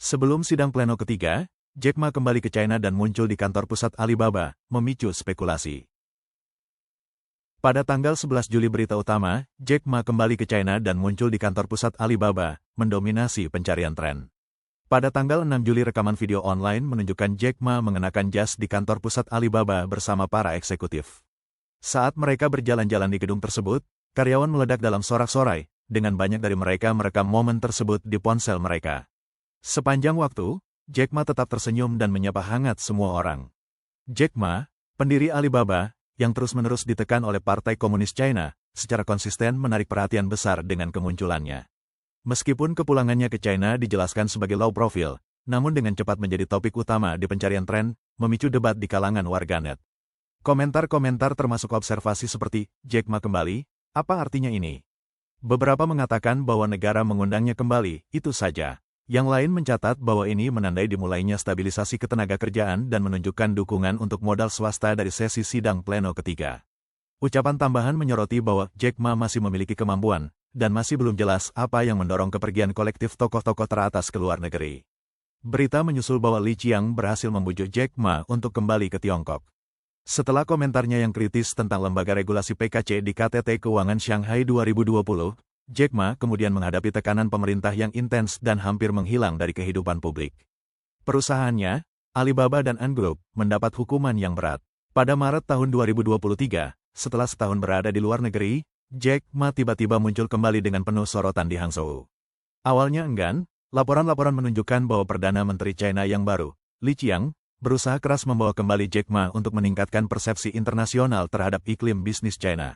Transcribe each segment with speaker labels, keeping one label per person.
Speaker 1: Sebelum sidang pleno ketiga, Jack Ma kembali ke China dan muncul di kantor pusat Alibaba, memicu spekulasi. Pada tanggal 11 Juli berita utama, Jack Ma kembali ke China dan muncul di kantor pusat Alibaba, mendominasi pencarian tren. Pada tanggal 6 Juli rekaman video online menunjukkan Jack Ma mengenakan jas di kantor pusat Alibaba bersama para eksekutif. Saat mereka berjalan-jalan di gedung tersebut, karyawan meledak dalam sorak-sorai, dengan banyak dari mereka merekam momen tersebut di ponsel mereka. Sepanjang waktu, Jack Ma tetap tersenyum dan menyapa hangat semua orang. Jack Ma, pendiri Alibaba, yang terus-menerus ditekan oleh Partai Komunis China, secara konsisten menarik perhatian besar dengan kemunculannya. Meskipun kepulangannya ke China dijelaskan sebagai low profile, namun dengan cepat menjadi topik utama di pencarian tren, memicu debat di kalangan warganet. Komentar-komentar termasuk observasi seperti, Jack Ma kembali, apa artinya ini? Beberapa mengatakan bahwa negara mengundangnya kembali, itu saja. Yang lain mencatat bahwa ini menandai dimulainya stabilisasi ketenagakerjaan dan menunjukkan dukungan untuk modal swasta dari sesi sidang pleno ketiga. Ucapan tambahan menyoroti bahwa Jack Ma masih memiliki kemampuan, dan masih belum jelas apa yang mendorong kepergian kolektif tokoh-tokoh teratas ke luar negeri. Berita menyusul bahwa Li Qiang berhasil membujuk Jack Ma untuk kembali ke Tiongkok. Setelah komentarnya yang kritis tentang lembaga regulasi PKC di KTT Keuangan Shanghai 2020, Jack Ma kemudian menghadapi tekanan pemerintah yang intens dan hampir menghilang dari kehidupan publik. Perusahaannya, Alibaba dan Ant Group, mendapat hukuman yang berat. Pada Maret tahun 2023, setelah setahun berada di luar negeri, Jack Ma tiba-tiba muncul kembali dengan penuh sorotan di Hangzhou. Awalnya enggan, laporan-laporan menunjukkan bahwa Perdana Menteri China yang baru, Li Qiang, berusaha keras membawa kembali Jack Ma untuk meningkatkan persepsi internasional terhadap iklim bisnis China.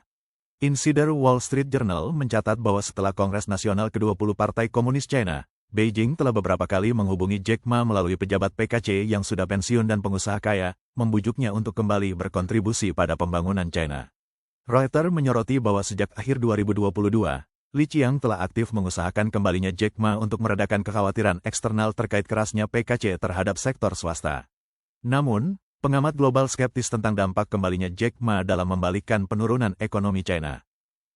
Speaker 1: Insider Wall Street Journal mencatat bahwa setelah Kongres Nasional ke-20 Partai Komunis China, Beijing telah beberapa kali menghubungi Jack Ma melalui pejabat PKC yang sudah pensiun dan pengusaha kaya, membujuknya untuk kembali berkontribusi pada pembangunan China. Reuters menyoroti bahwa sejak akhir 2022, Li Qiang telah aktif mengusahakan kembalinya Jack Ma untuk meredakan kekhawatiran eksternal terkait kerasnya PKC terhadap sektor swasta. Namun, pengamat global skeptis tentang dampak kembalinya Jack Ma dalam membalikkan penurunan ekonomi China.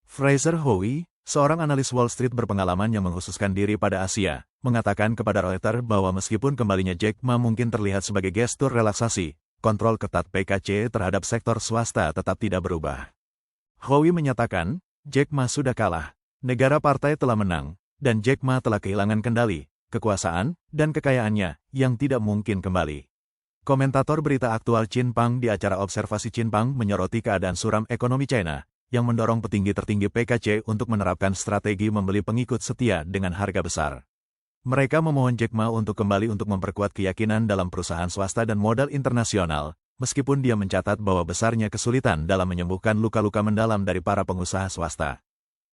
Speaker 1: Fraser Howie, seorang analis Wall Street berpengalaman yang mengkhususkan diri pada Asia, mengatakan kepada Reuters bahwa meskipun kembalinya Jack Ma mungkin terlihat sebagai gestur relaksasi, kontrol ketat PKC terhadap sektor swasta tetap tidak berubah. Howie menyatakan, Jack Ma sudah kalah, negara partai telah menang, dan Jack Ma telah kehilangan kendali, kekuasaan, dan kekayaannya, yang tidak mungkin kembali. Komentator berita aktual Chin Pang di acara Observasi Chin Pang menyoroti keadaan suram ekonomi China, yang mendorong petinggi tertinggi PKC untuk menerapkan strategi membeli pengikut setia dengan harga besar. Mereka memohon Jack Ma untuk kembali untuk memperkuat keyakinan dalam perusahaan swasta dan modal internasional, meskipun dia mencatat bahwa besarnya kesulitan dalam menyembuhkan luka-luka mendalam dari para pengusaha swasta.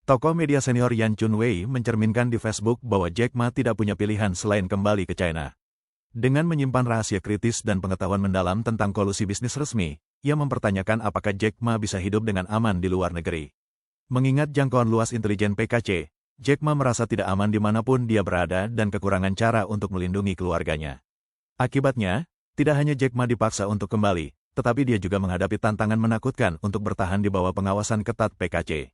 Speaker 1: Tokoh media senior Yan Chunwei mencerminkan di Facebook bahwa Jack Ma tidak punya pilihan selain kembali ke China. Dengan menyimpan rahasia kritis dan pengetahuan mendalam tentang kolusi bisnis resmi, ia mempertanyakan apakah Jack Ma bisa hidup dengan aman di luar negeri. Mengingat jangkauan luas intelijen PKC, Jack Ma merasa tidak aman dimanapun dia berada dan kekurangan cara untuk melindungi keluarganya. Akibatnya, tidak hanya Jack Ma dipaksa untuk kembali, tetapi dia juga menghadapi tantangan menakutkan untuk bertahan di bawah pengawasan ketat PKC.